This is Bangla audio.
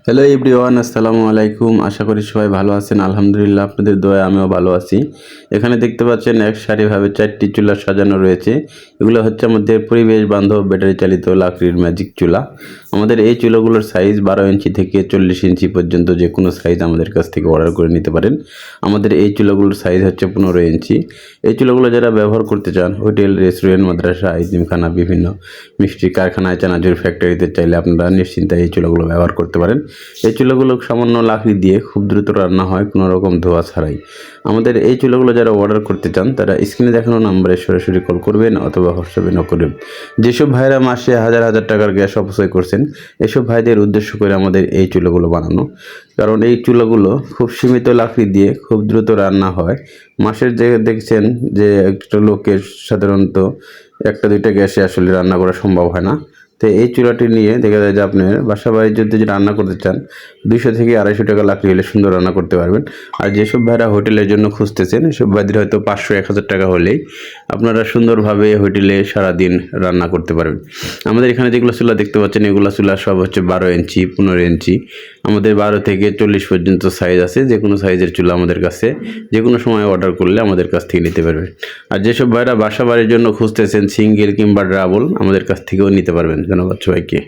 হ্যালো এভরিওয়ান, আসসালামু আলাইকুম। আশা করি সবাই ভালো আছেন। আলহামদুলিল্লাহ, আপনাদের দোয়ায় আমিও ভালো আছি। এখানে দেখতে পাচ্ছেন এক সারিভাবে 4টি চুলা সাজানো রয়েছে। এগুলো হচ্ছে আমাদের পরিবেশ বান্ধব ব্যাটারি চালিত লাকড়ির ম্যাজিক চুলা। আমাদের এই চুলাগুলোর সাইজ 12 ইঞ্চি থেকে 40 ইঞ্চি পর্যন্ত যে কোনো সাইজ আমাদের কাছ থেকে অর্ডার করে নিতে পারেন। আমাদের এই চুলাগুলোর সাইজ হচ্ছে 15 ইঞ্চি। এই চুলাগুলো যারা ব্যবহার করতে চান, হোটেল, রেস্টুরেন্ট, মাদ্রাসা, ইতিমখানা, বিভিন্ন মিষ্টি কারখানায়, চানাচুর ফ্যাক্টরিতে চাইলে আপনারা নিশ্চিন্তে এই চুলাগুলো ব্যবহার করতে পারেন। এই চুলাগুলো সামান্য লাকড়ি দিয়ে খুব দ্রুত রান্না হয়, কোনো রকম ধোঁয়া ছাড়াই। আমাদের এই চুলাগুলো যারা অর্ডার করতে চান তারা স্ক্রিনে দেখানো নাম্বারে সরাসরি কল করবেন অথবা হোয়াটসঅ্যাপে নক করবেন। যেসব ভাইরা মাসে হাজার হাজার টাকার গ্যাস অপচয় করছেন, এসব ভাইদের উদ্দেশ্য করে আমাদের এই চুলাগুলো বানানো। কারণ এই চুলাগুলো খুব সীমিত লাকড়ি দিয়ে খুব দ্রুত রান্না হয়। মাসের যে দেখছেন যে একটা লোকের সাধারণত একটা দুইটা গ্যাসে আসলে রান্না করা সম্ভব হয় না। তো এই চুলাটি নিয়ে দেখা যায় যে আপনার বাসা বাড়ির যদি রান্না করতে চান, 200 থেকে 250 টাকা লাকড়ি হলে সুন্দর রান্না করতে পারবেন। আর যেসব ভাইরা হোটেলের জন্য খুঁজতেছেন, এসব ভাইদের হয়তো 500-1000 টাকা হলেই আপনারা সুন্দরভাবে হোটেলে সারাদিন রান্না করতে পারবেন। আমাদের এখানে যেগুলো চুলা দেখতে পাচ্ছেন, এগুলো চুলা সব হচ্ছে 12 ইঞ্চি, 15 ইঞ্চি। আমাদের 12 থেকে 40 পর্যন্ত সাইজ আছে। যে কোনো সাইজের চুলা আমাদের কাছে যে কোনো সময় অর্ডার করলে আমাদের কাছ থেকে নিতে পারবেন। আর যেসব ভাইরা বাসা বাড়ির জন্য খুঁজতেছেন সিঙ্গেল কিংবা ডাবল, আমাদের কাছ থেকেও নিতে পারবেন। ধন্যবাদ সবাইকে।